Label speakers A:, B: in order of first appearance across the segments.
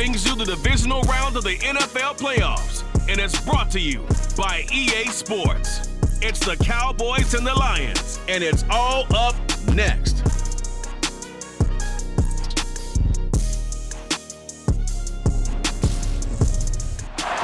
A: brings you the divisional round of the NFL playoffs, and it's brought to you by EA Sports. It's the Cowboys and the Lions, and it's all up next.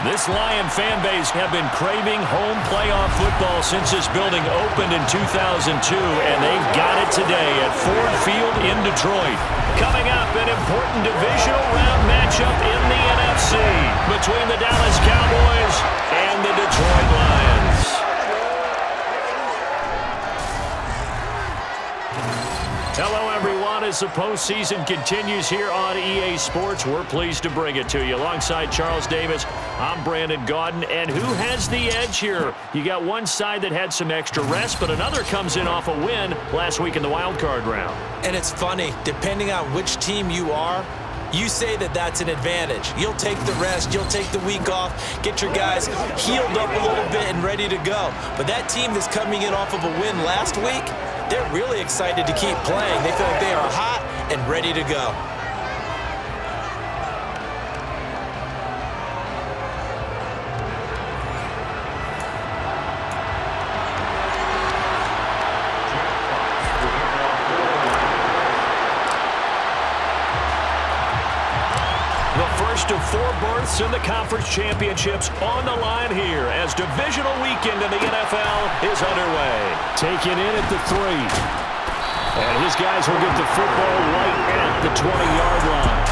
B: This Lion fan base have been craving home playoff football since this building opened in 2002, and they've got it today at Ford Field in Detroit. Coming up, an important divisional round matchup in the NFC between the Dallas Cowboys and the Detroit Lions. Hello, everyone. As the postseason continues here on EA Sports, we're pleased to bring it to you. Alongside Charles Davis, I'm Brandon Gaudin. And who has the edge here? You got one side that had some extra rest, but another comes in off a win last week in the wild card round.
C: And it's funny, depending on which team you are, you say that that's an advantage. You'll take the rest, you'll take the week off, get your guys healed up a little bit and ready to go. But that team that's coming in off of a win last week, they're really excited to keep playing. They feel like they are hot and ready to go.
B: First of four berths in the conference championships on the line here as divisional weekend in the NFL is underway. Taken in at the 3. And his guys will get the football right at the 20-yard line.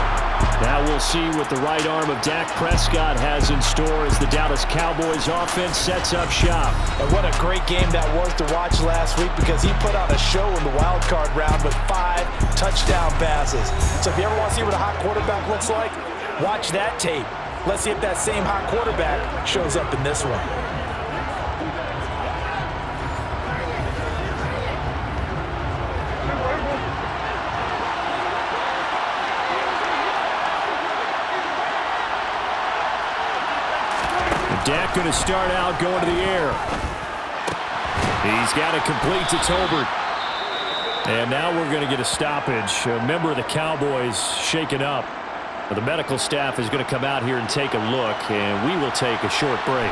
B: Now we'll see what the right arm of Dak Prescott has in store as the Dallas Cowboys offense sets up shop.
C: And what a great game that was to watch last week because he put on a show in the wild card round with 5 touchdown passes. So if you ever want to see what a hot quarterback looks like, watch that tape. Let's see if that same hot quarterback shows up in this one.
B: Dak going to start out going to the air. He's got it complete to Tolbert. And now we're going to get a stoppage. A member of the Cowboys shaken up. The medical staff is going to come out here and take a look, and we will take a short break.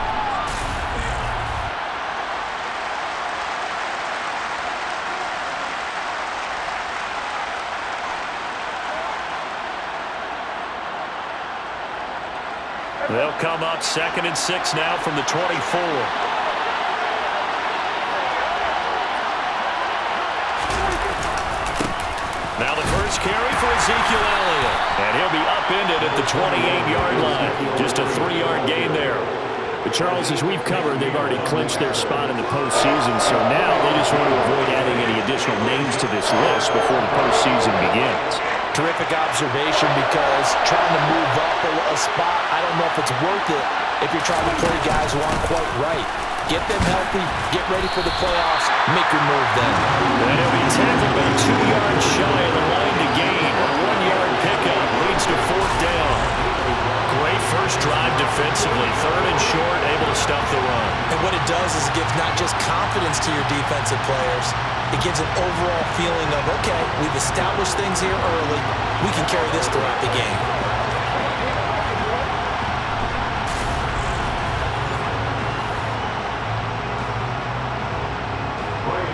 B: They'll come up 2nd and 6 now from the 24. Now the first carry for Ezekiel Elliott. And he'll be upended at the 28-yard line. Just a 3-yard gain there. But Charles, as we've covered, they've already clinched their spot in the postseason. So now they just want to avoid adding any additional names to this list before the postseason begins.
C: Terrific observation because trying to move up a spot, I don't know if it's worth it if you're trying to play guys who aren't quite right. Get them healthy, get ready for the playoffs, make your move then.
B: And he'll be tackled about 2 yards shy of the line to gain. A 1-yard pickup leads to 4th down. Great first drive defensively. 3rd and short, able to stop the run.
C: And what it does is it gives not just confidence to your defensive players, it gives an overall feeling of, okay, we've established things here early. We can carry this throughout the game.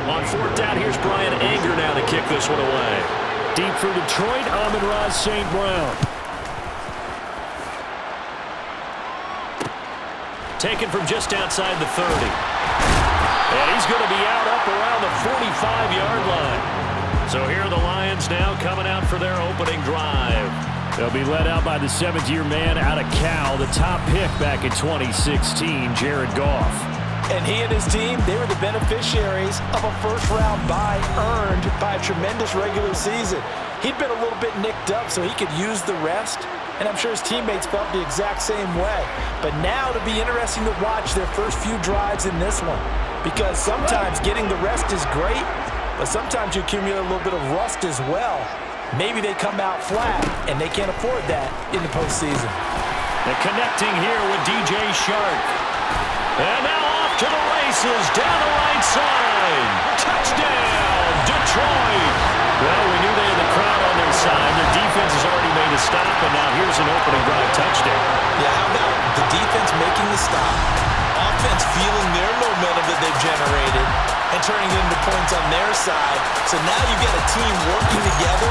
B: On 4th down, here's Brian Anger now to kick this one away. Deep for Detroit, Amon-Ra St. Brown. Taken from just outside the 30. And he's going to be out up around the 45-yard line. So here are the Lions now coming out for their opening drive. They'll be led out by the 7th-year man out of Cal, the top pick back in 2016, Jared Goff.
C: And he and his team, they were the beneficiaries of a first-round bye earned by a tremendous regular season. He'd been a little bit nicked up so he could use the rest, and I'm sure his teammates felt the exact same way. But now it'll be interesting to watch their first few drives in this one, because sometimes getting the rest is great, but sometimes you accumulate a little bit of rust as well. Maybe they come out flat, and they can't afford that in the postseason.
B: They're connecting here with DJ Shark. And now off to the races, down the right side. Touchdown, Detroit. Well, we knew they had the crowd on their side. Their defense defense has already made a stop, and now here's an opening drive touchdown.
C: Yeah, how about the defense making the stop, offense feeling their momentum that they've generated, and turning it into points on their side. So now you get a team working together,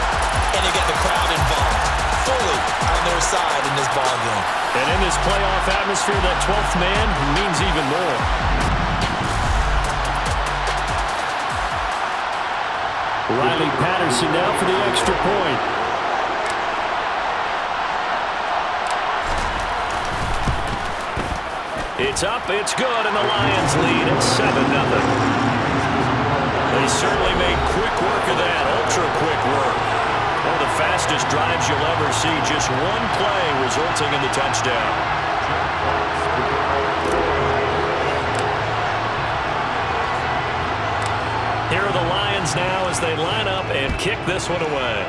C: and you get the crowd involved, fully on their side in this ball game.
B: And in this playoff atmosphere, that 12th man means even more. Riley Patterson now for the extra point. It's up, it's good, and the Lions lead at 7-0. They certainly made quick work of that, ultra-quick work. One of the fastest drives you'll ever see, just one play resulting in the touchdown. Here are the Lions now as they line up and kick this one away.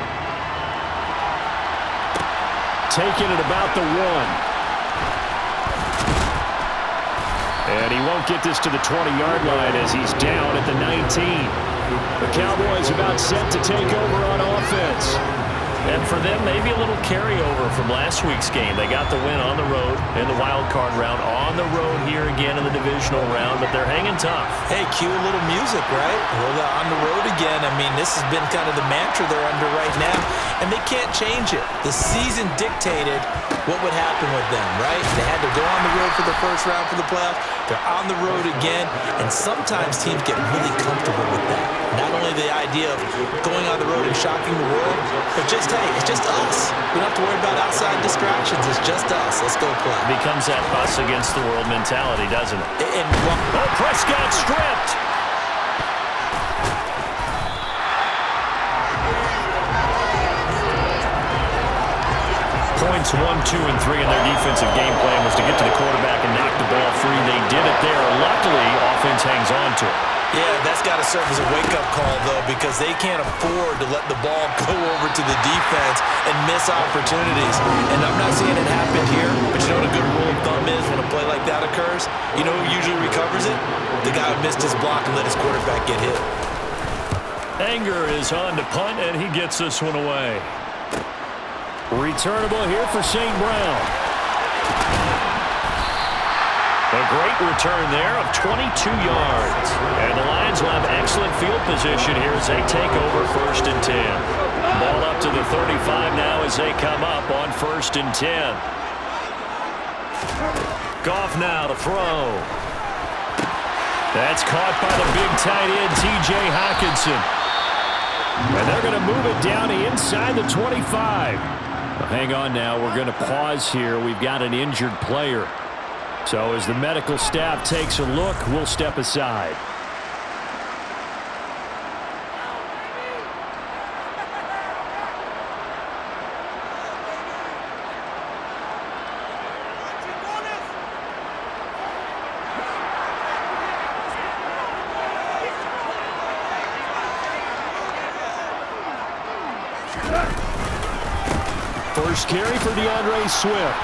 B: Taking it about the 1. And he won't get this to the 20-yard line as he's down at the 19. The Cowboys about set to take over on offense. And for them, maybe a little carryover from last week's game. They got the win on the road in the wild card round, on the road here again in the divisional round, but they're hanging tough.
C: Hey, cue a little music, right? Well, on the road again. I mean, this has been kind of the mantra they're under right now, and they can't change it. The season dictated what would happen with them, right? They had to go on the road for the first round for the playoffs. They're on the road again, and sometimes teams get really comfortable with that. Not only the idea of going on the road and shocking the world, but just, hey, it's just us. We don't have to worry about outside distractions. It's just us. Let's go play.
B: Becomes that us against the world mentality, doesn't it?
C: And
B: Prescott stripped. Points 1, 2, and 3 in their defensive game plan was to get to the quarterback and knock the ball free. They did it there. Luckily, offense hangs on to it.
C: Yeah, that's got to serve as a wake-up call, though, because they can't afford to let the ball go over to the defense and miss opportunities. And I'm not seeing it happen here, but you know what a good rule of thumb is when a play like that occurs? You know who usually recovers it? The guy who missed his block and let his quarterback get hit.
B: Anger is on to punt, and he gets this one away. Returnable here for St. Brown. A great return there of 22 yards. And the Lions will have excellent field position here as they take over 1st and 10. Ball up to the 35 now as they come up on 1st and 10. Goff now to throw. That's caught by the big tight end, T.J. Hockenson. And they're going to move it down inside the 25. Well, hang on now. We're going to pause here. We've got an injured player. So as the medical staff takes a look, we'll step aside. First carry for DeAndre Swift.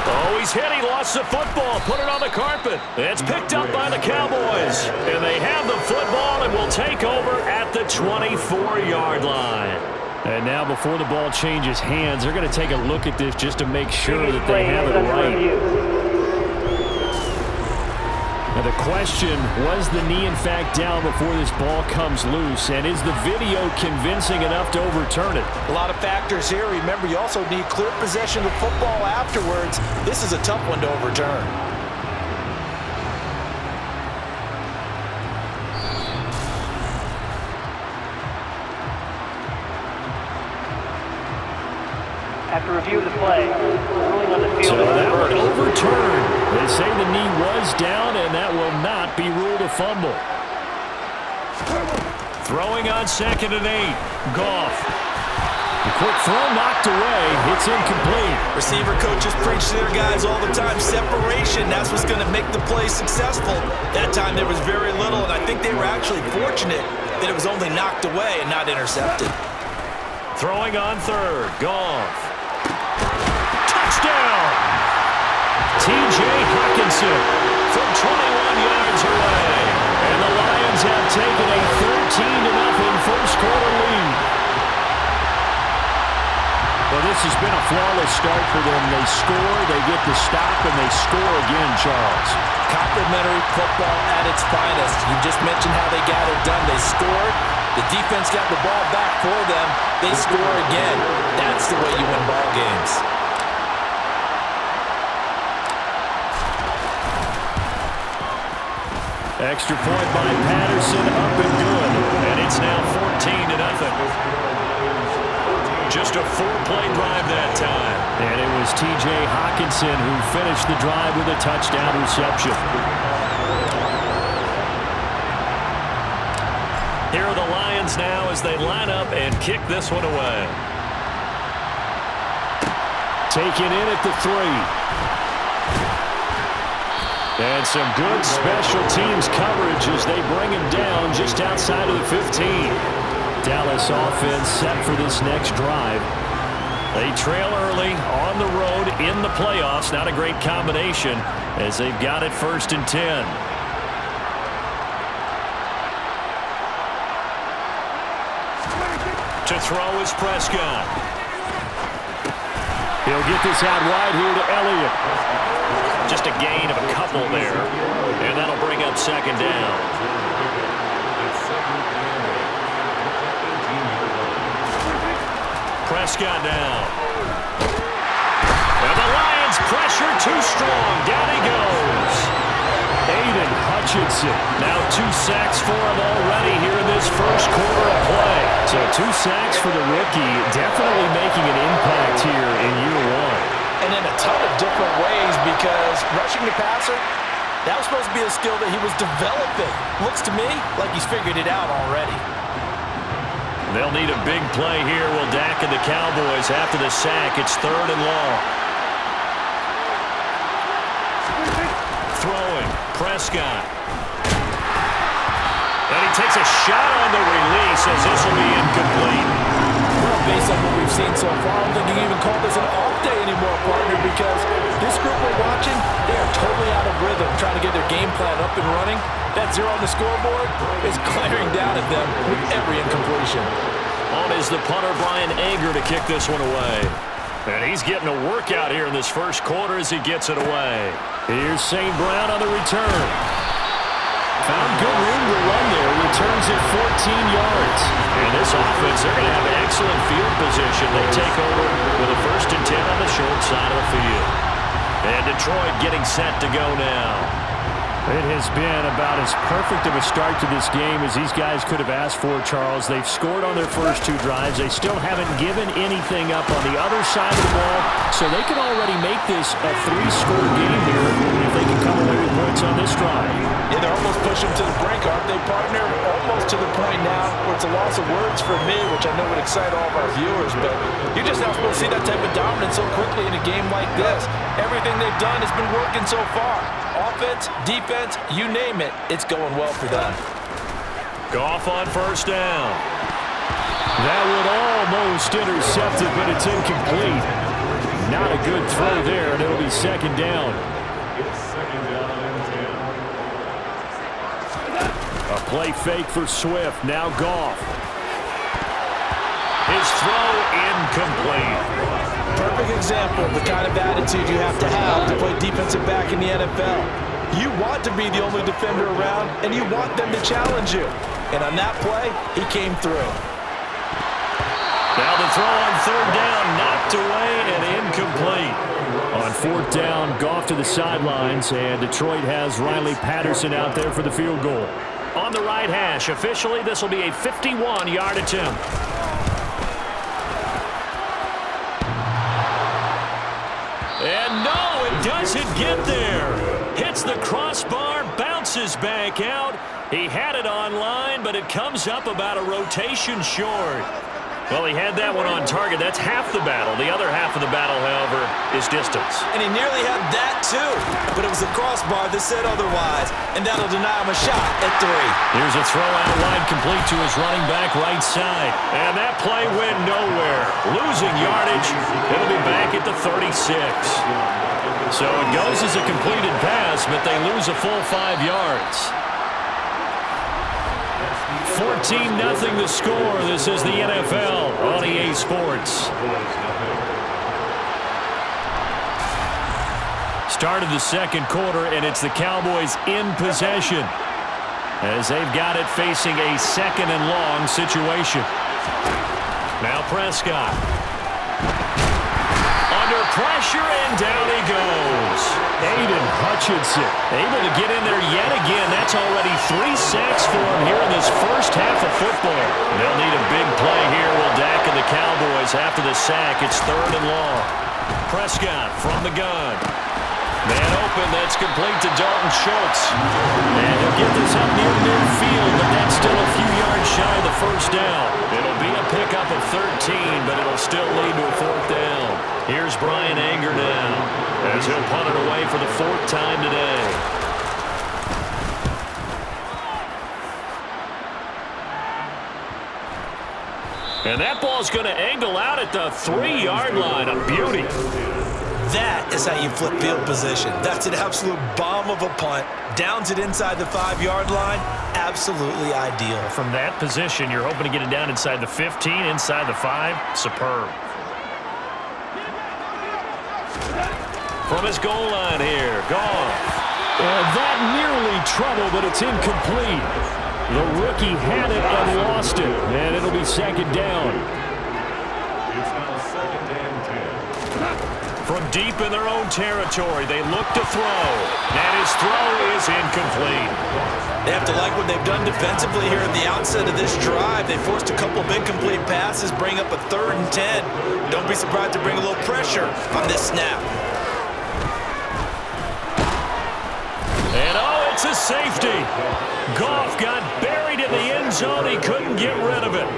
B: Oh, he's hit. He lost the football. Put it on the carpet. It's picked up by the Cowboys. And they have the football and will take over at the 24-yard line. And now before the ball changes hands, they're going to take a look at this just to make sure that they have it right. Now the question, was the knee in fact down before this ball comes loose? And is the video convincing enough to overturn it?
C: A lot of factors here. Remember, you also need clear possession of football afterwards. This is a tough one to overturn.
D: After review of the play, ruling on the field.
B: So that one overturned. They say the knee was down, and that will not be ruled a fumble. Throwing on 2nd and 8. Goff. The quick throw knocked away. It's incomplete.
C: Receiver coaches preach to their guys all the time. Separation, that's what's going to make the play successful. That time there was very little, and I think they were actually fortunate that it was only knocked away and not intercepted.
B: Throwing on 3rd. Goff. Touchdown! T.J. Hockenson from 21 yards away. And the Lions have taken a 13-0 first quarter lead. Well, this has been a flawless start for them. They score, they get the stop, and they score again, Charles.
C: Complimentary football at its finest. You just mentioned how they got it done. They scored. The defense got the ball back for them. They score again. That's the way you win ball games.
B: Extra point by Patterson, up and good. And it's now 14-0. Just a 4-play drive that time. And it was T.J. Hockenson who finished the drive with a touchdown reception. Here are the Lions now as they line up and kick this one away. Taken in at the 3. And some good special teams coverage as they bring him down just outside of the 15. Dallas offense set for this next drive. They trail early on the road in the playoffs. Not a great combination as they've got it 1st and 10. To throw is Prescott. He'll get this out wide here to Elliott. Just a gain of a couple there. And that'll bring up 2nd down. Prescott down. And the Lions pressure too strong. Down he goes. Aiden Hutchinson. Now 2 sacks for him already here in this first quarter of play. So 2 sacks for the rookie. Definitely making an impact here in year 1.
C: And in a ton of different ways, because rushing the passer, that was supposed to be a skill that he was developing. Looks to me like he's figured it out already.
B: They'll need a big play here. Will Dak and the Cowboys after the sack. It's 3rd and long. Throwing. Prescott. And he takes a shot on the release as this will be incomplete.
C: Well, based on what we've seen so far, I don't think you can even call this an off day anymore, partner, because this group we're watching, they are totally out of rhythm, trying to get their game plan up and running. That 0 on the scoreboard is glaring down at them with every incompletion.
B: On is the punter, Brian Anger, to kick this one away. And he's getting a workout here in this first quarter as he gets it away. Here's St. Brown on the return. Found good room to run there. Returns it 14 yards. And this offense, they're going to have excellent field position. They take over with a 1st and 10 on the short side of the field. And Detroit getting set to go now. It has been about as perfect of a start to this game as these guys could have asked for, Charles. They've scored on their first 2 drives. They still haven't given anything up on the other side of the ball, so they can already make this a 3-score game here if they can come away with points on this drive.
C: Yeah, they're almost pushing to the brink, aren't they, partner? Almost to the point now where it's a loss of words for me, which I know would excite all of our viewers, but you're just not supposed to see that type of dominance so quickly in a game like this. Everything they've done has been working so far. Offense, defense, you name it, it's going well for them.
B: Goff on 1st down. That would almost intercept it, but it's incomplete. Not a good throw there, and it'll be 2nd down. A play fake for Swift. Now Goff. His throw incomplete.
C: Perfect example of the kind of attitude you have to play defensive back in the NFL. You want to be the only defender around, and you want them to challenge you. And on that play, he came through.
B: Now the throw on 3rd down, knocked away and incomplete. On 4th down, Goff to the sidelines, and Detroit has Riley Patterson out there for the field goal. On the right hash, officially this will be a 51-yard attempt. And no, it doesn't get there. Hits the crossbar, bounces back out. He had it on line, but it comes up about a rotation short. Well, he had that one on target. That's half the battle. The other half of the battle, however, is distance.
C: And he nearly had that, too. But it was the crossbar that said otherwise. And that'll deny him a shot at 3.
B: Here's a throw out wide, complete to his running back right side. And that play went nowhere. Losing yardage. It'll be back at the 36. So it goes as a completed pass, but they lose a full 5 yards. 14-0 the score. This is the NFL on EA Sports. Start of the second quarter, and it's the Cowboys in possession as they've got it facing a second and long situation. Now Prescott. Under pressure, and down he goes. Aiden Hutchinson able to get in there yet again. That's already 3 sacks for him here in this first half of football. They'll need a big play here, will Dak and the Cowboys. After the sack, it's 3rd and long. Prescott from the gun. Man open, that's complete to Dalton Schultz. And he'll get this up near midfield, but that's still a few yards shy of the first down. It'll be a pickup of 13, but it'll still lead to a 4th down. Here's Brian Anger now, as he'll punt it away for the 4th time today. And that ball's going to angle out at the 3-yard line. A beauty.
C: That is how you flip field position. That's an absolute bomb of a punt. Downs it inside the 5-yard line. Absolutely ideal.
B: From that position, you're hoping to get it down inside the 15, inside the 5. Superb. From his goal line here, gone. That nearly trouble, but it's incomplete. The rookie had it and lost it, and it'll be 2nd down. From deep in their own territory, they look to throw, and his throw is incomplete.
C: They have to like what they've done defensively here at the outset of this drive. They forced a couple of incomplete passes, bring up a 3rd and 10. Don't be surprised to bring a little pressure on this snap.
B: And oh, it's a safety. Goff got buried in the end zone. He couldn't get rid of it.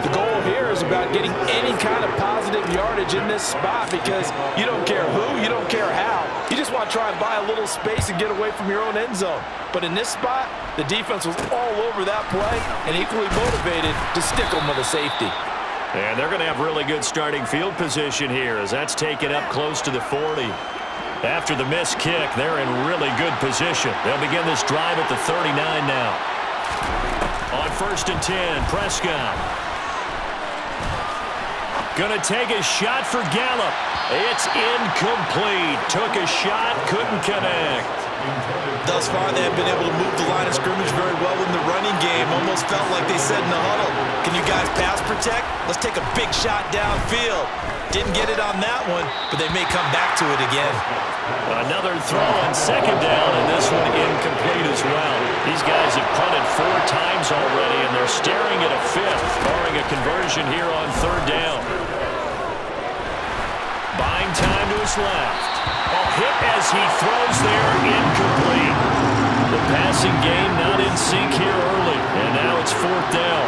C: The goal here is about getting any kind of positive yardage in this spot because you don't care who, you don't care how. You just want to try and buy a little space and get away from your own end zone. But in this spot, the defense was all over that play and equally motivated to stick them with a safety.
B: And they're going to have really good starting field position here as that's taken up close to the 40. After the missed kick, they're in really good position. They'll begin this drive at the 39 now. On 1st and 10, Prescott. Gonna take a shot for Gallup. It's incomplete. Took a shot, couldn't connect.
C: Thus far, they have been able to move the line of scrimmage very well in the running game. Almost felt like they said in the huddle, can you guys pass protect? Let's take a big shot downfield. Didn't get it on that one, but they may come back to it again.
B: Another throw on 2nd down, and this one incomplete as well. These guys have punted 4 times already, and they're staring at a 5th, barring a conversion here on 3rd down. Buying time to his left. A hit as he throws there, incomplete. The passing game not in sync here early, and now it's 4th down.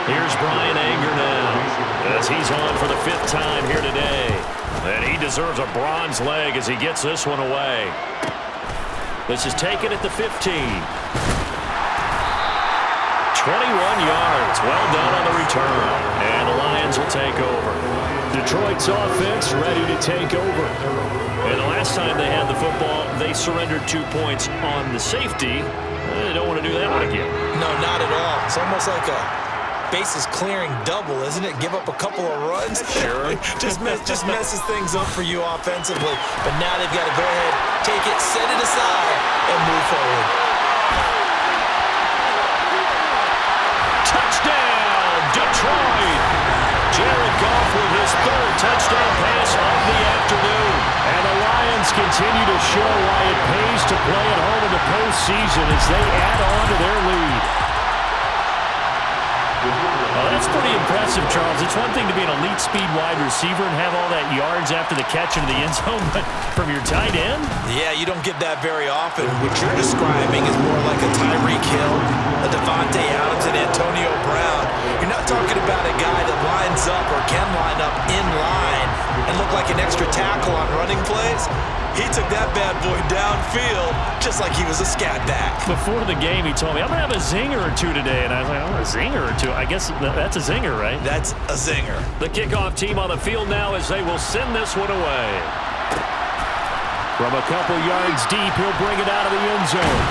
B: Here's Brian Anger now, as he's on for the 5th time here today. And he deserves a bronze leg as he gets this one away. This is taken at the 15. 21 yards. Well done on the return. And the Lions will take over. Detroit's offense ready to take over. And the last time they had the football, they surrendered 2 points on the safety. They don't want to do that one again.
C: No, not at all. It's almost like a bases clearing double, isn't it? Give up a couple of runs.
B: Sure.
C: just messes things up for you offensively. But now they've got to go ahead, take it, set it aside, and move forward.
B: Touchdown, Detroit! Jared Goff with his 3rd touchdown pass of the afternoon. And the Lions continue to show why it pays to play at home in the postseason as they add on to their lead. Oh, that's pretty impressive, Charles. It's one thing to be an elite speed wide receiver and have all that yards after the catch into the end zone, but from your tight end?
C: Yeah, you don't get that very often. What you're describing is more like a Tyreek Hill, a Devontae Adams, and Antonio Brown. You're not talking about a guy that lines up or can line up in line and look like an extra tackle on running plays. He took that bad boy downfield just like he was a scat back.
B: Before the game, he told me, I'm going to have a zinger or 2 today. And I was like, oh, a zinger or 2? I guess that's a zinger, right?
C: That's a zinger.
B: The kickoff team on the field now as they will send this one away. From a couple yards deep, he'll bring it out of the end zone.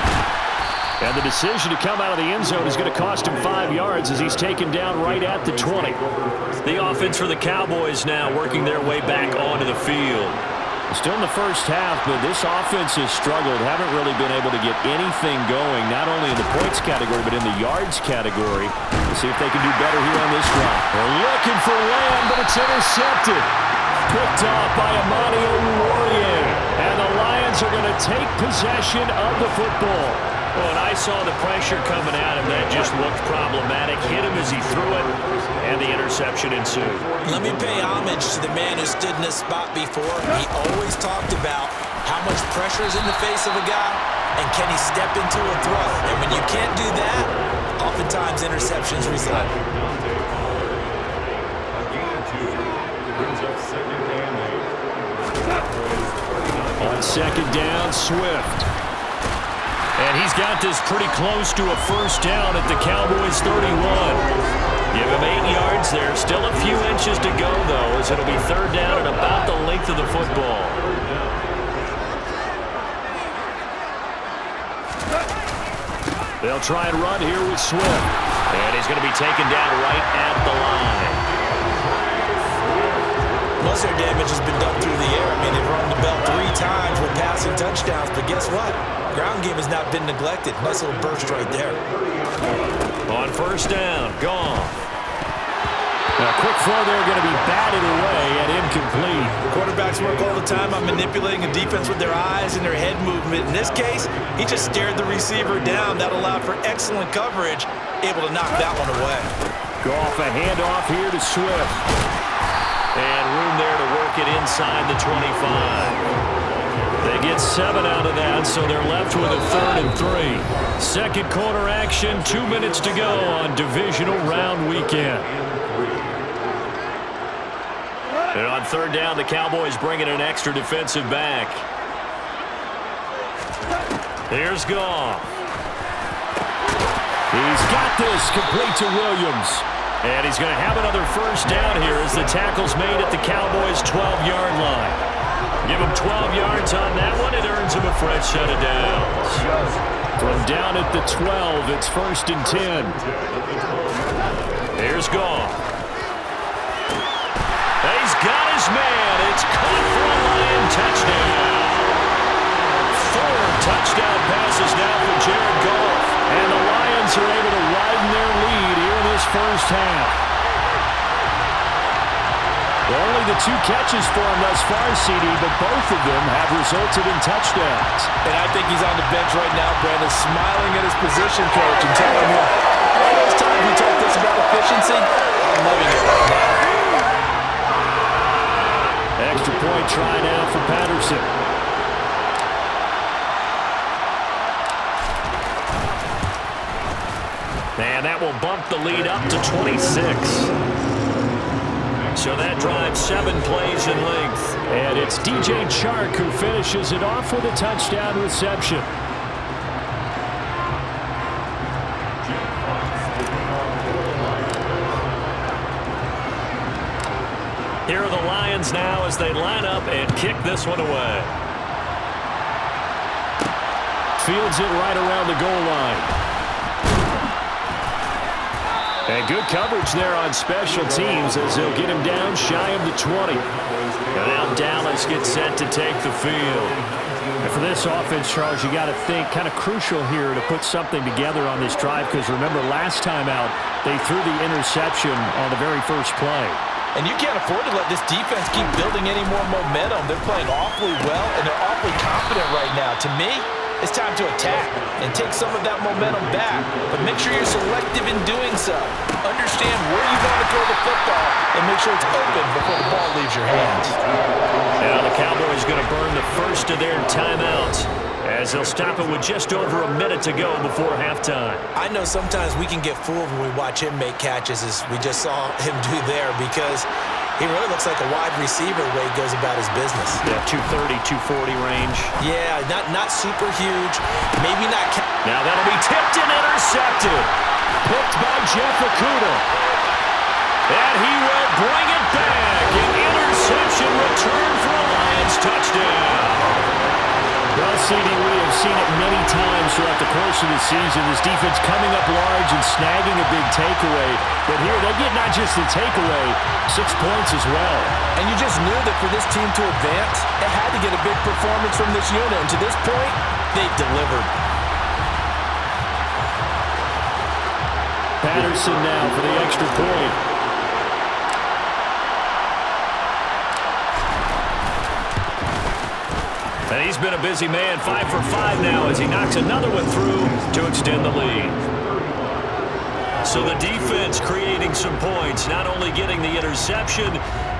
B: And the decision to come out of the end zone is going to cost him 5 yards as he's taken down right at the 20.
E: The offense for the Cowboys now working their way back onto the field.
B: Still in the first half, but this offense has struggled. Haven't really been able to get anything going, not only in the points category, but in the yards category. We'll see if they can do better here on this drive. They're looking for Lamb, but it's intercepted. Picked off by Amani Oruwariye. And the Lions are going to take possession of the football.
E: Well, when I saw the pressure coming at him, that just looked problematic. Hit him as he threw it, and the interception ensued.
C: Let me pay homage to the man who stood in this spot before. He always talked about how much pressure is in the face of a guy, and can he step into a throw. And when you can't do that, oftentimes interceptions result.
B: On second down, Swift.
E: And he's got this pretty close to a first down at the Cowboys 31. Give him 8 yards there. Still a few inches to go, though, as it'll be third down at about the length of the football.
B: They'll try and run here with Swift.
E: And he's going to be taken down right at the line.
C: Most of their damage has been done through the air. I mean, they've rung the bell 3 times with passing touchdowns, but guess what? Ground game has not been neglected. Nice little burst right there.
E: On first down, gone.
B: A quick throw there, going to be batted away and incomplete.
C: Quarterbacks work all the time on manipulating a defense with their eyes and their head movement. In this case, he just stared the receiver down. That allowed for excellent coverage, able to knock that one away.
B: Go off a handoff here to Swift.
E: And room there to work it inside the 25. They get 7 out of that, so they're left with a 3rd and 3.
B: Second quarter action, 2 minutes to go on divisional round weekend.
E: And on third down, the Cowboys bring in an extra defensive back. Here's Goff.
B: He's got this, complete to Williams.
E: And he's going to have another first down here as the tackle's made at the Cowboys' 12-yard line. Give him 12 yards on that one. It earns him a fresh set of downs.
B: From down at the 12, it's 1st and 10.
E: Here's Goff. He's got his man. It's caught for a Lion touchdown. 4 touchdown passes now for Jared Goff.
B: And the Lions are able to widen their lead here in this first half. Only the 2 catches for him thus far, CD, but both of them have resulted in touchdowns.
C: And I think he's on the bench right now, Brandon, smiling at his position coach and telling him, all those times we talked this about efficiency, I'm loving it right now.
B: Extra point try now for Patterson.
E: And that will bump the lead up to 26. So that drives 7 plays in length.
B: And it's DJ Chark who finishes it off with a touchdown reception.
E: Here are the Lions now as they line up and kick this one away.
B: Fields it right around the goal line. And good coverage there on special teams as they'll get him down shy of the 20.
E: And now Dallas gets set to take the field.
B: And for this offense, Charles, you got to think kind of crucial here to put something together on this drive because remember last time out they threw the interception on the very first play.
C: And you can't afford to let this defense keep building any more momentum. They're playing awfully well, and they're awfully confident right now. To me, it's time to attack and take some of that momentum back. But make sure you're selective in doing so. Understand where you want to throw the football and make sure it's open before the ball leaves your hands.
E: Now the Cowboys going to burn the first of their timeouts as they'll stop it with just over a minute to go before halftime.
C: I know sometimes we can get fooled when we watch him make catches as we just saw him do there because he really looks like a wide receiver the way he goes about his business.
E: Yeah, 230, 240 range.
C: Yeah, not super huge. Maybe not.
E: Now that'll be tipped and intercepted.
B: Picked by Jeff Okudah.
E: And he will bring it back. An interception return for a Lions touchdown.
B: Well, CD, we have seen it many times throughout the course of the season. This defense coming up large and snagging a big takeaway. But here, they get not just the takeaway, 6 points as well.
C: And you just knew that for this team to advance, it had to get a big performance from this unit. And to this point, they've delivered.
B: Patterson now for the extra point. And he's been a busy man, 5 for 5 now as he knocks another one through to extend the lead. So the defense creating some points, not only getting the interception,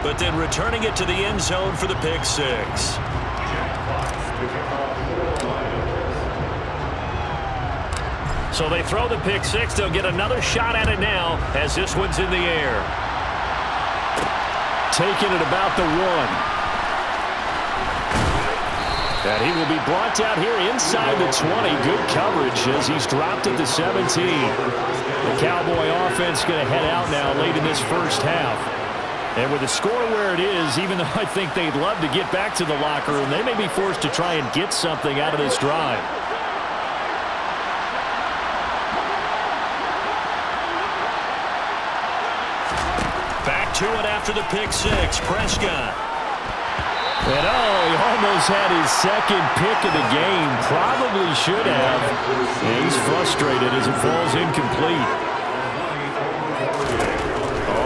B: but then returning it to the end zone for the pick six. So they throw the pick six. They'll get another shot at it now as this one's in the air. Taking it about the 1. And he will be brought down here inside the 20. Good coverage as he's dropped at the 17. The Cowboy offense going to head out now late in this first half. And with the score where it is, even though I think they'd love to get back to the locker room, they may be forced to try and get something out of this drive. Back to it after the pick six. Prescott. And he almost had his second pick of the game. Probably should have. And he's frustrated as it falls incomplete.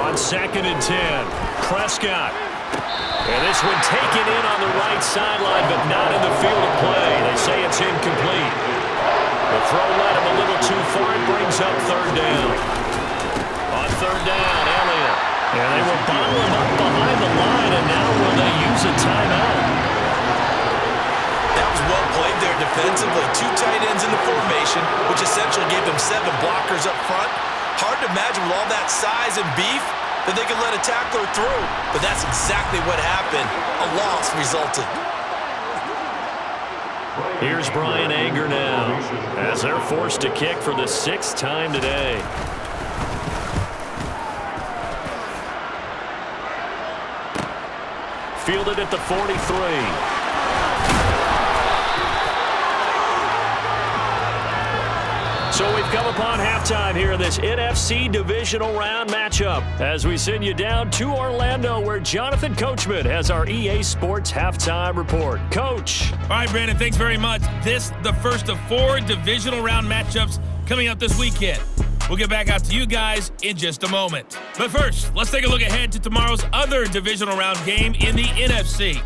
B: On 2nd and 10, Prescott. And this one taken in on the right sideline, but not in the field of play. They say it's incomplete. The throw led him a little too far. It brings up 3rd down. On 3rd down, Elliott. And they will bottle him up behind the line, and now will they use a timeout?
C: That was well played there defensively. 2 tight ends in the formation, which essentially gave them 7 blockers up front. Hard to imagine with all that size and beef that they could let a tackler through. But that's exactly what happened. A loss resulted.
B: Here's Brian Anger now as they're forced to kick for the 6th time today. Fielded at the 43. So we've come upon halftime here in this NFC divisional round matchup as we send you down to Orlando where Jonathan Coachman has our EA Sports halftime report. Coach.
F: All right, Brandon, thanks very much. This the first of 4 divisional round matchups coming up this weekend. We'll get back out to you guys in just a moment. But first, let's take a look ahead to tomorrow's other divisional round game in the NFC.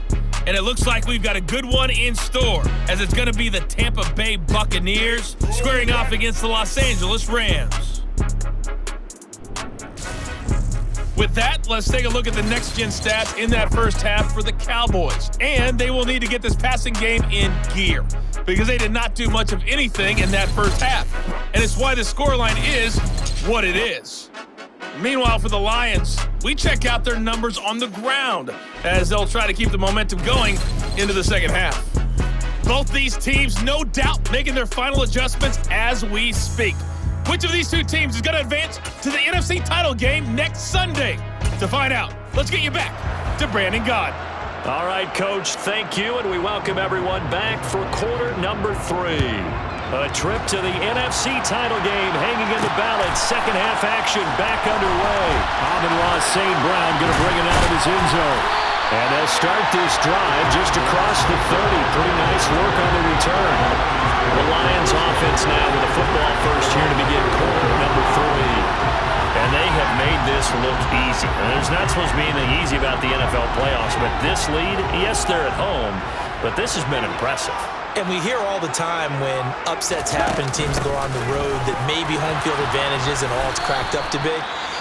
F: And it looks like we've got a good one in store, as it's going to be the Tampa Bay Buccaneers squaring off against the Los Angeles Rams. With that, let's take a look at the next-gen stats in that first half for the Cowboys. And they will need to get this passing game in gear, because they did not do much of anything in that first half. And it's why the scoreline is what it is. Meanwhile, for the Lions, we check out their numbers on the ground as they'll try to keep the momentum going into the second half. Both these teams, no doubt, making their final adjustments as we speak. Which of these two teams is going to advance to the NFC title game next Sunday? To find out, let's get you back to Brandon Gaud.
B: All right, Coach, thank you, and we welcome everyone back for quarter number 3. A trip to the NFC title game hanging in the balance. Second half action back underway. Amon-Ra St. Brown going to bring it out of his end zone. And they'll start this drive just across the 30. Pretty nice work on the return. The Lions offense now with a football first here to begin quarter number 3. And they have made this look easy. And there's not supposed to be anything easy about the NFL playoffs, but this lead, yes, they're at home, but this has been impressive.
C: And we hear all the time when upsets happen, teams go on the road, that maybe home field advantage isn't all it's cracked up to be.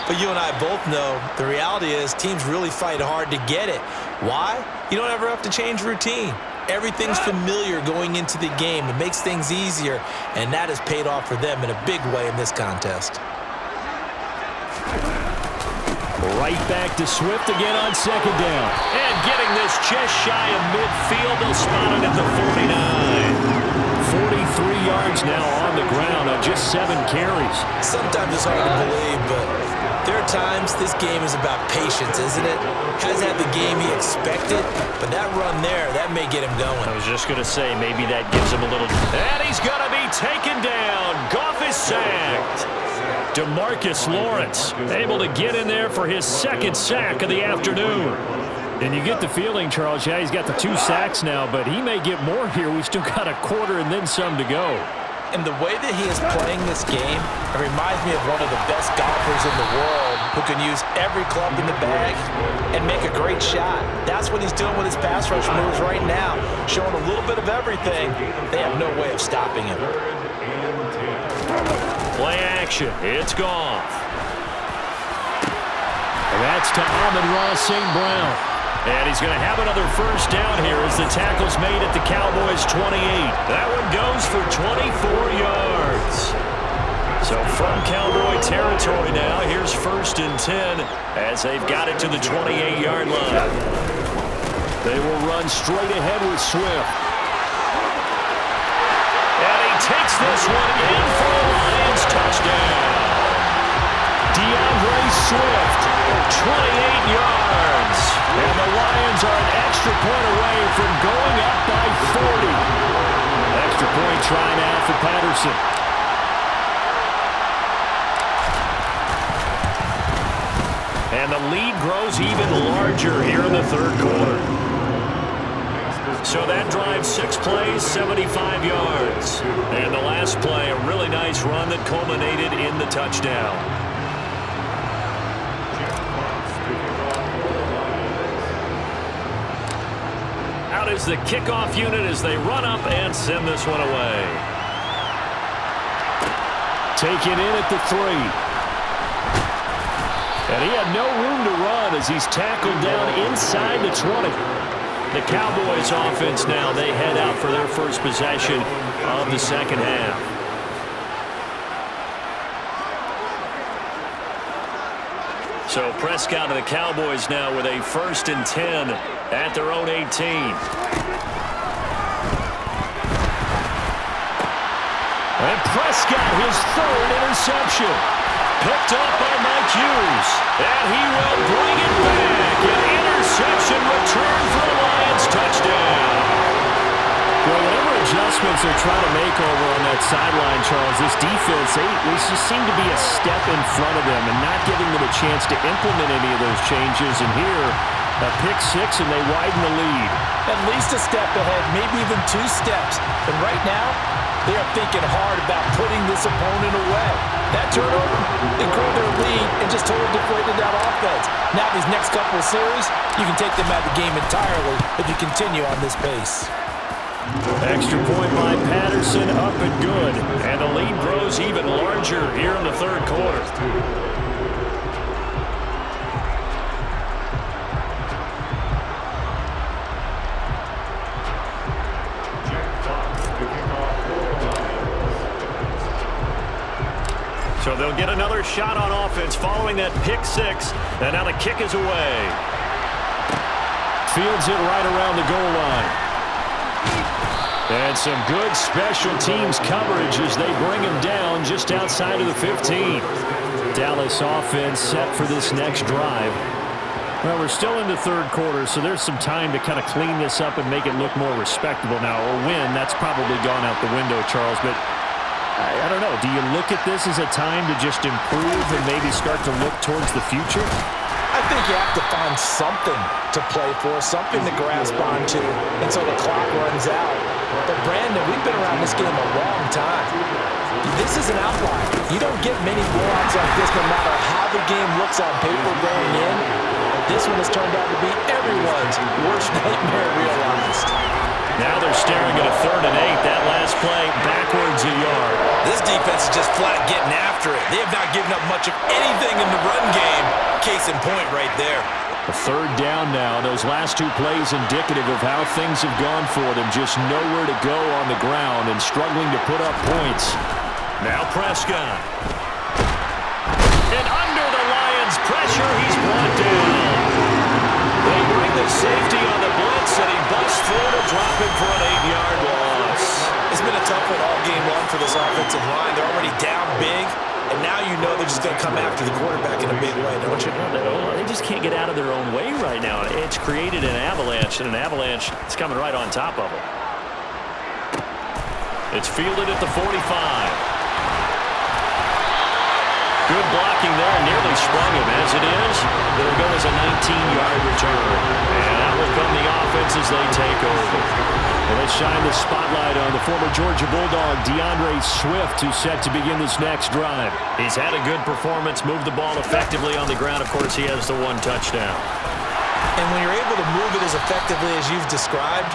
C: But you and I both know the reality is teams really fight hard to get it. Why? You don't ever have to change routine. Everything's familiar going into the game. It makes things easier, and that has paid off for them in a big way in this contest.
B: Right back to Swift again on second down. And getting this just shy of midfield. They'll spot it at the 49. 43 yards now on the ground on just 7 carries.
C: Sometimes it's hard to believe, but There are times this game is about patience, isn't it? Hasn't had the game he expected, but that run there, that may get him going.
B: I was just going to say, maybe that gives him a little... And he's going to be taken down. Goff is sacked. DeMarcus Lawrence able to get in there for his second sack of the afternoon. And you get the feeling, Charles, yeah, he's got the 2 sacks now, but he may get more here. We've still got a quarter and then some to go.
C: And the way that he is playing this game, it reminds me of one of the best golfers in the world who can use every club in the bag and make a great shot. That's what he's doing with his pass rush moves right now, showing a little bit of everything. They have no way of stopping him.
B: Play action. It's Goff.
E: And that's to Amon-Ra St. Brown.
B: And he's going to have another first down here as the tackle's made at the Cowboys' 28. That one goes for 24 yards. So from Cowboy territory now, here's 1st and 10 as they've got it to the 28-yard line.
E: They will run straight ahead with Swift.
B: And he takes this one in for a Lions touchdown. DeAndre Swift, 28 yards. And the Lions are an extra point away from going up by 40.
E: Extra point try now for Patterson.
B: And the lead grows even larger here in the 3rd quarter. So that drives 6 plays, 75 yards. And the last play, a really nice run that culminated in the touchdown. Out is the kickoff unit as they run up and send this one away.
E: Taken in at the 3. And he had no room to run as he's tackled down inside the 20.
B: The Cowboys offense now, they head out for their first possession of the second half. So Prescott and the Cowboys now with a 1st and 10 at their own 18.
E: And Prescott, his 3rd interception.
B: Picked up by Mike Hughes. And he will bring it back. An interception return for a Lions touchdown.
E: Well, whatever adjustments they're trying to make over on that sideline, Charles, this defense, they just seem to be a step in front of them and not giving them a chance to implement any of those changes. And here, a pick 6, and they widen the lead.
C: At least a step ahead, maybe even 2 steps. And right now, they are thinking hard about putting this opponent away. That turnover, they grew their lead and just totally deflated that offense. Now these next couple of series, you can take them out of the game entirely if you continue on this pace.
B: Extra point by Patterson, up and good. And the lead grows even larger here in the 3rd quarter. So they'll get another shot on offense following that pick 6. And now the kick is away.
E: Fields it right around the goal line.
B: And some good special teams coverage as they bring him down just outside of the 15.
E: Dallas offense set for this next drive. Well, we're still in the 3rd quarter, so there's some time to kind of clean this up and make it look more respectable now. Or win, that's probably gone out the window, Charles. But I don't know. Do you look at this as a time to just improve and maybe start to look towards the future?
C: I think you have to find something to play for, something to grasp onto until the clock runs out. But, Brandon, we've been around this game a long time. This is an outlier. You don't get many blowouts like this no matter how the game looks on paper going in. This one has turned out to be everyone's worst nightmare realized.
B: Now they're staring at a 3rd and 8. That last play, backwards a yard.
C: This defense is just flat getting after it. They have not given up much of anything in the run game. Case in point right there.
E: A 3rd down now. Those last 2 plays indicative of how things have gone for them. Just nowhere to go on the ground and struggling to put up points.
B: Now Prescott. And under the Lions' pressure, he's brought down. They bring the safety on the blitz, and he busts through to drop him for an 8-yard loss.
C: It's been a tough one all game long for this offensive line. They're already down big. and now you know they're just going to come after the quarterback in a big way, don't you?
E: They just can't get out of their own way right now. It's created an avalanche, and an avalanche is coming right on top of them. It's fielded at the 45. Good blocking there, nearly sprung him. As it is, it'll go as a 19-yard return. And that will come the offense as they take over. Well, let's shine the spotlight on the former Georgia Bulldog, DeAndre Swift, who's set to begin this next drive. He's had a good performance, moved the ball effectively on the ground. Of course, he has the one touchdown.
C: And when you're able to move it as effectively as you've described,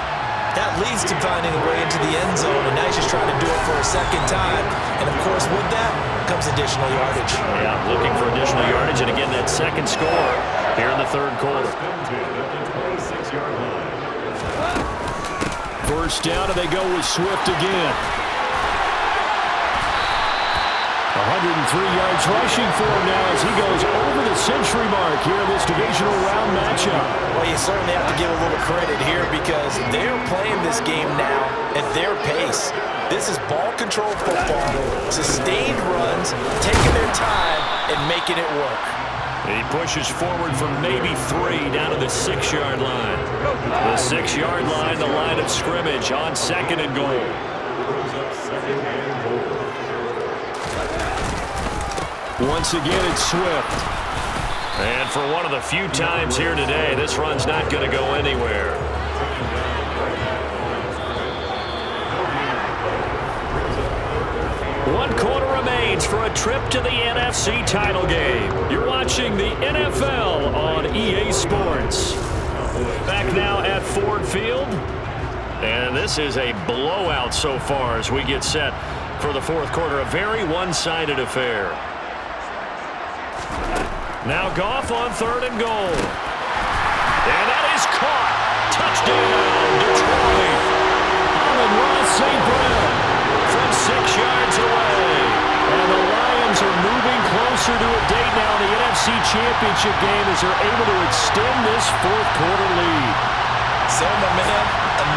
C: that leads to finding a way into the end zone, and now he's just trying to do it for a second time. And, of course, with that comes additional yardage.
E: Yeah, looking for additional yardage, and again, that second score here in the third quarter. First down, and they go with Swift again. 103 yards rushing for him now as he goes over the century mark here in this divisional round matchup.
C: Well, you certainly have to give a little credit here because they're playing this game now at their pace. This is ball control football, sustained runs, taking their time and making it work.
E: He pushes forward from maybe 3 down to the 6-yard line. The 6-yard line, the line of scrimmage on second and goal. Once again, it's Swift. And for one of the few times here today, this run's not going to go anywhere. One quarter remains for a trip to the NFC title game. You're watching the NFL on EA Sports. Back now at Ford Field. And this is a blowout so far as we get set for the fourth quarter. A very one-sided affair. Now Goff on third and goal. And that is caught. Touchdown, Detroit. Amon-Ra St. Brown from 6 yards away. And the Lions are moving closer to a date now in the NFC Championship game as they're able to extend this fourth quarter lead.
C: So, my man,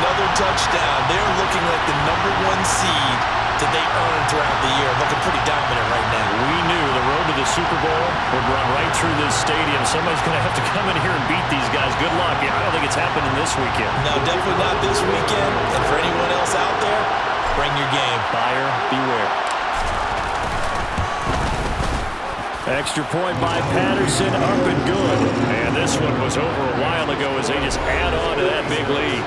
C: another touchdown. They're looking like the #1 seed that they earned throughout the year. Looking pretty dominant right now.
E: We knew the road to the Super Bowl would run right through this stadium. Somebody's going to have to come in here and beat these guys. Good luck. I don't think it's happening this weekend.
C: No, definitely not this weekend. And for anyone else out there, bring your game.
E: Buyer beware. Extra point by Patterson, up and good. And this one was over a while ago as they just add on to that big lead.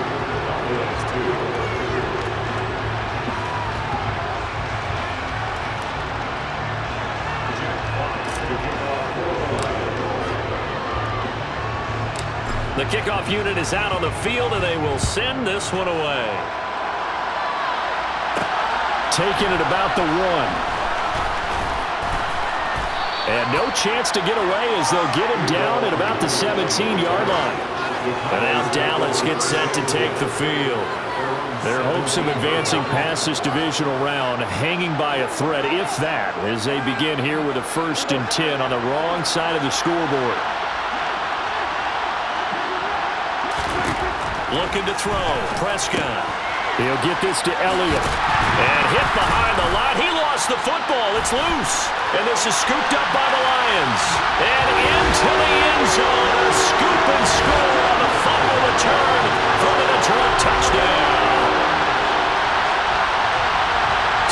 E: The kickoff unit is out on the field, and they will send this one away. Taking it about the 1. And no chance to get away as they'll get him down at about the 17-yard line. And now Dallas gets set to take the field. Their hopes of advancing past this divisional round hanging by a thread, if that, as they begin here with a 1st and 10 on the wrong side of the scoreboard. Looking to throw. Prescott. He'll get this to Elliott. And hit behind the line. He lost the football. It's loose. And this is scooped up by the Lions. And into the end zone. A scoop and score on the fumble return for the Detroit touchdown.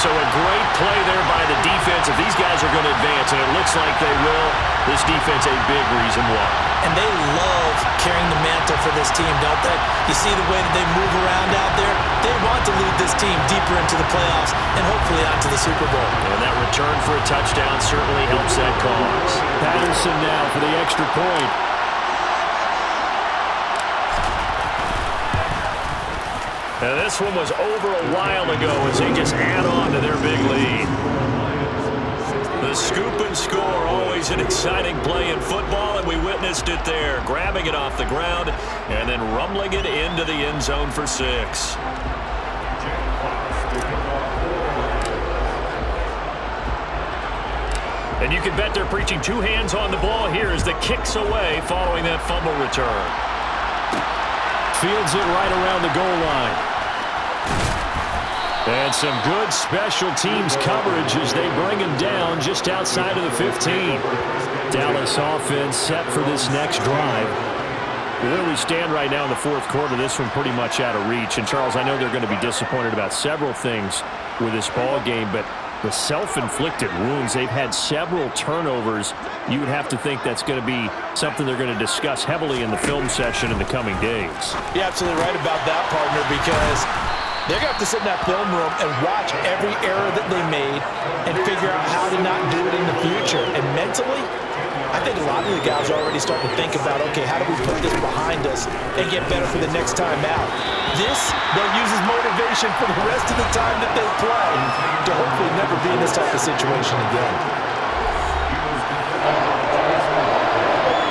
E: So a great play there by the defense. If these guys are going to advance, and it looks like they will, this defense a big reason why.
C: And they love carrying the mantle for this team, don't they? You see the way that they move around out there? They want to lead this team deeper into the playoffs and hopefully onto the Super Bowl.
E: And that return for a touchdown certainly helps that cause. Patterson now for the extra point. And this one was over a while ago as they just add on to their big lead. The scoop and score, always an exciting play in football, and we witnessed it there, grabbing it off the ground and then rumbling it into the end zone for 6. And you can bet they're preaching 2 hands on the ball here as the kick's away following that fumble return. Fields it right around the goal line.
B: And some good special teams coverage as they bring him down just outside of the 15. Dallas offense set for this next drive. Where we stand right now in the fourth quarter, this one pretty much out of reach. And, Charles, I know they're going to be disappointed about several things with this ball game, but the self-inflicted wounds, they've had several turnovers. You would have to think that's going to be something they're going to discuss heavily in the film session in the coming days.
C: You're absolutely right about that, partner, because they're going to have to sit in that film room and watch every error that they made and figure out how to not do it in the future. And mentally, I think a lot of the guys are already starting to think about, okay, how do we put this behind us and get better for the next time out? This, they'll use as motivation for the rest of the time that they play to hopefully never be in this type of situation again.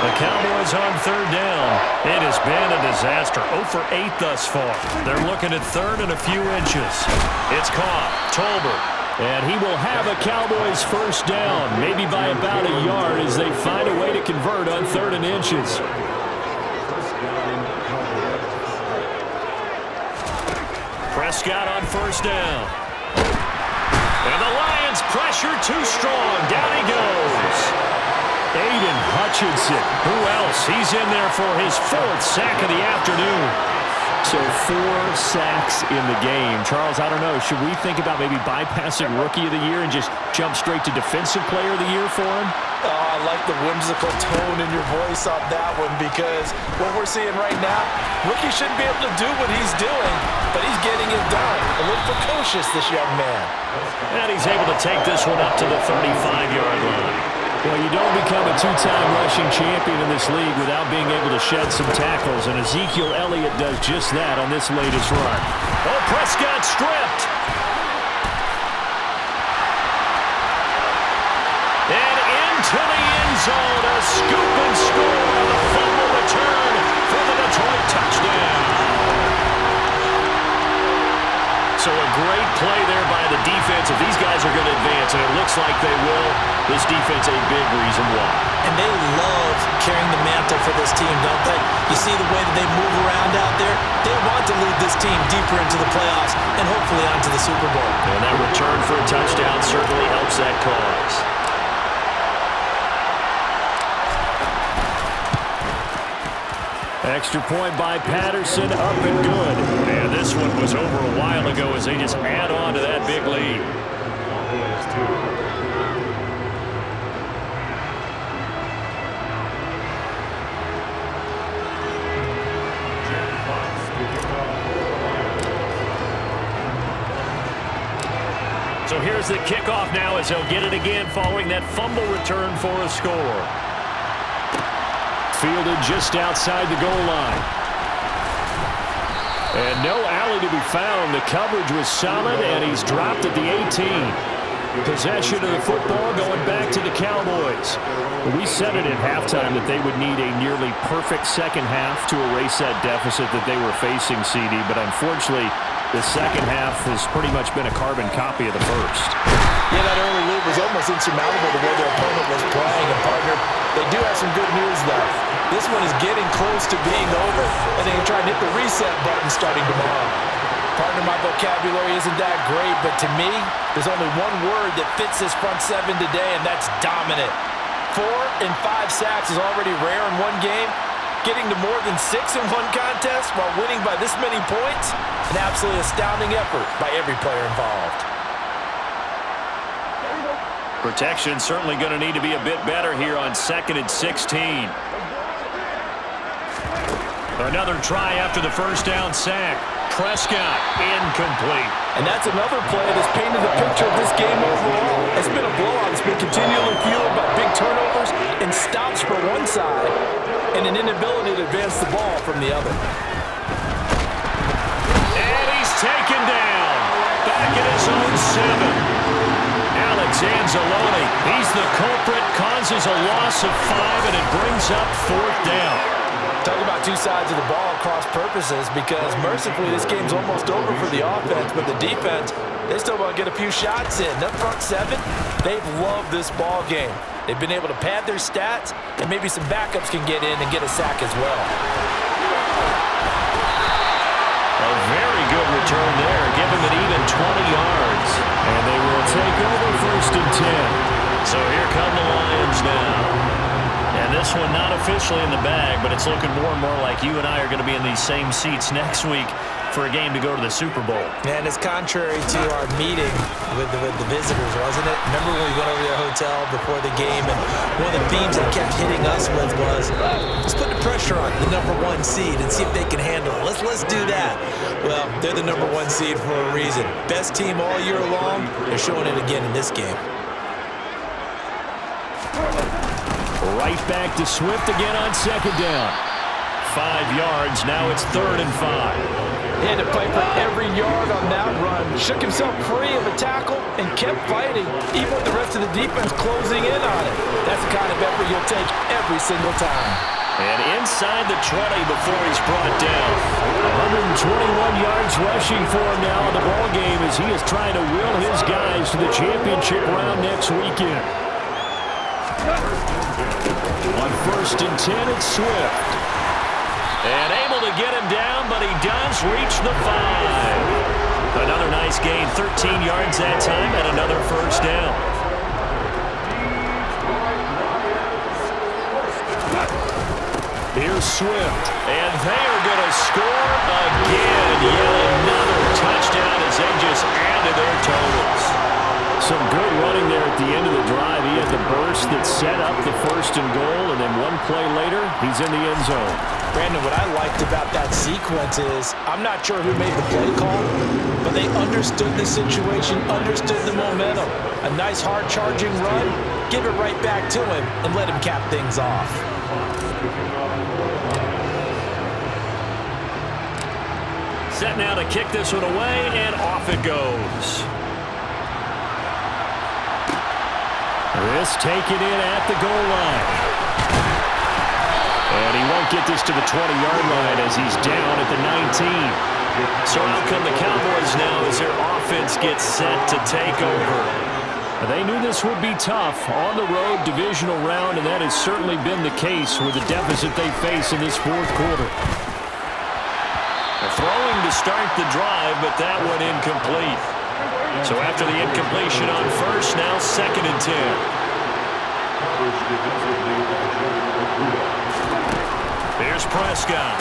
B: The Cowboys on third down. It has been a disaster. 0 for 8 thus far. They're looking at third and a few inches. It's caught. Tolbert. And he will have a Cowboys first down, maybe by about a yard as they find a way to convert on third and inches. Prescott on first down. And the Lions pressure too strong. Down he goes. Aiden Hutchinson. Who else? He's in there for his 4th sack of the afternoon. So 4 sacks in the game. Charles, I don't know. Should we think about maybe bypassing Rookie of the Year and just jump straight to Defensive Player of the Year for him?
C: Oh, I like the whimsical tone in your voice on that one, because what we're seeing right now, Rookie shouldn't be able to do what he's doing, but he's getting it done. A little precocious, this young man.
B: And he's able to take this one up to the 35-yard line. Well, you don't become a 2-time rushing champion in this league without being able to shed some tackles, and Ezekiel Elliott does just that on this latest run. Oh, Prescott stripped. And into the end zone, a scoop and score on the fumble return for the Detroit touchdown. So a great play there by the defense. If these guys are going to advance, and it looks like they will, this defense a big reason why.
C: And they love carrying the mantle for this team, don't they? You see the way that they move around out there? They want to lead this team deeper into the playoffs and hopefully onto the Super Bowl.
B: And that return for a touchdown certainly helps that cause. Extra point by Patterson, up and good. And this one was over a while ago as they just add on to that big lead. So here's the kickoff now as he'll get it again following that fumble return for a score. Fielded just outside the goal line. And no alley to be found. The coverage was solid, and he's dropped at the 18. Possession of the football going back to the Cowboys. We said it at halftime that they would need a nearly perfect second half to erase that deficit that they were facing, CD, but unfortunately, the second half has pretty much been a carbon copy of the first.
C: Yeah, that early lead was almost insurmountable the way their opponent was playing. And, partner, they do have some good news, though. This one is getting close to being over, and they can try and hit the reset button starting tomorrow. Partner, my vocabulary isn't that great, but to me, there's only one word that fits this front seven today, and that's dominant. 4 and 5 sacks is already rare in one game. Getting to more than 6 in one contest while winning by this many points, an absolutely astounding effort by every player involved.
B: Protection certainly going to need to be a bit better here on 2nd and 16. Another try after the first down sack. Prescott incomplete.
C: And that's another play that's painted the picture of this game overall. It's been a blowout. It's been continually fueled by big turnovers and stops for one side and an inability to advance the ball from the other.
B: And he's taken down. Back at his own 7. Alex Anzalone, he's the culprit, causes a loss of 5, and it brings up 4th down.
C: Talk about two sides of the ball across purposes, because mercifully this game's almost over for the offense, but the defense, they still want to get a few shots in. That front 7, they've loved this ball game. They've been able to pad their stats, and maybe some backups can get in and get a sack as well.
B: A very good return there. Give him an even 20 yards.
E: And they will take over 1st and 10.
B: So here come the Lions now. And this one not officially in the bag, but it's looking more and more like you and I are going to be in these same seats next week for a game to go to the Super Bowl.
C: And it's contrary to our meeting with the visitors, wasn't it? Remember when we went over to the hotel before the game, and one of the themes they kept hitting us with was, let's put the pressure on the #1 seed and see if they can handle it. Let's do that. Well, they're the #1 seed for a reason. Best team all year long. They're showing it again in this game.
E: Right back to Swift again on 2nd down.
B: 5 yards. Now it's 3rd and 5.
C: He had to fight for every yard on that run. Shook himself free of a tackle and kept fighting, even with the rest of the defense closing in on it. That's the kind of effort you'll take every single time.
B: And inside the 20 before he's brought down.
E: 121 yards rushing for him now in the ball game as he is trying to will his guys to the championship round next weekend. On 1st and 10, it's Swift.
B: And able to get him down, but he does reach the 5. Another nice gain, 13 yards that time, and another 1st down.
E: Here's Swift.
B: And they are going to score again. Yet another touchdown as they just add to their totals.
E: Some good running there at the end of the drive. He had the burst that set up the 1st and goal, and then one play later, he's in the end zone.
C: Brandon, what I liked about that sequence is, I'm not sure who made the play call, but they understood the situation, understood the momentum. A nice hard-charging run, give it right back to him, and let him cap things off.
B: Set now to kick this one away, and off it goes.
E: This taken in at the goal line. And he won't get this to the 20-yard line as he's down at the 19.
B: So out come the Cowboys now as their offense gets set to take over.
E: They knew this would be tough on the road divisional round, and that has certainly been the case with the deficit they face in this 4th quarter.
B: Throwing to start the drive, but that one incomplete. So after the incompletion on 1st, now 2nd and 10. Here's Prescott.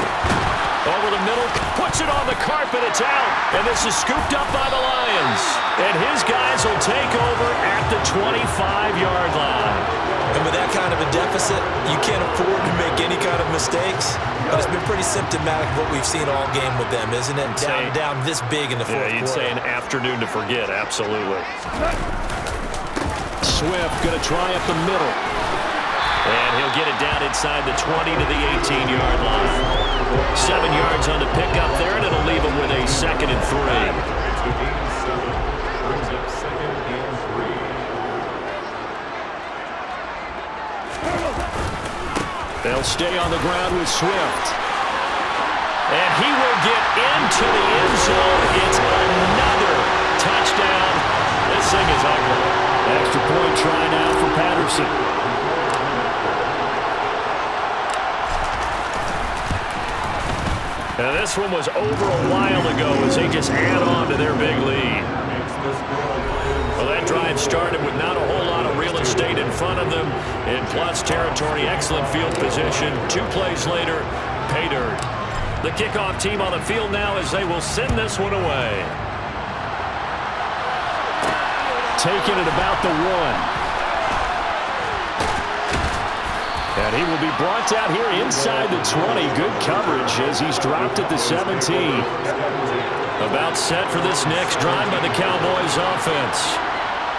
B: Over the middle, puts it on the carpet, it's out. And this is scooped up by the Lions. And his guys will take over at the 25-yard line.
C: And with that kind of a deficit, you can't afford to make any kind of mistakes. But it's been pretty symptomatic of what we've seen all game with them, isn't it? Down this big in the 4th quarter.
B: You'd say an afternoon to forget, absolutely.
E: Swift going to try up the middle.
B: And he'll get it down inside the 20 to the 18-yard line. 7 yards on the pickup there, and it'll leave him with a 2nd and 3.
E: They'll stay on the ground with Swift.
B: And he will get into the end zone. It's another touchdown. This thing is ugly.
E: Extra point try now for Patterson.
B: Now this one was over a while ago as they just add on to their big lead. Well, that drive started with not a whole lot of real estate in front of them. In plus territory, excellent field position. 2 plays later, pay dirt. The kickoff team on the field now as they will send this one away.
E: Taking it about the 1. And he will be brought down here inside the 20. Good coverage as he's dropped at the 17.
B: About set for this next drive by the Cowboys offense.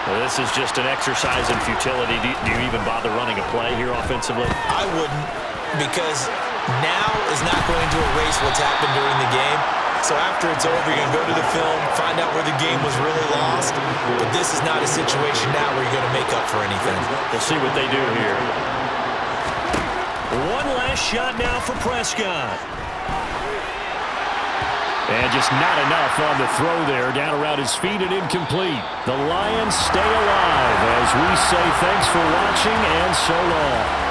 B: Well, this is just an exercise in futility. Do you even bother running a play here offensively?
C: I wouldn't, because now is not going to erase what's happened during the game. So after it's over, you're going to go to the film, find out where the game was really lost. But this is not a situation now where you're going to make up for anything.
B: We'll see what they do here. One last shot now for Prescott.
E: And just not enough on the throw there. Down around his feet and incomplete. The Lions stay alive as we say thanks for watching and so long.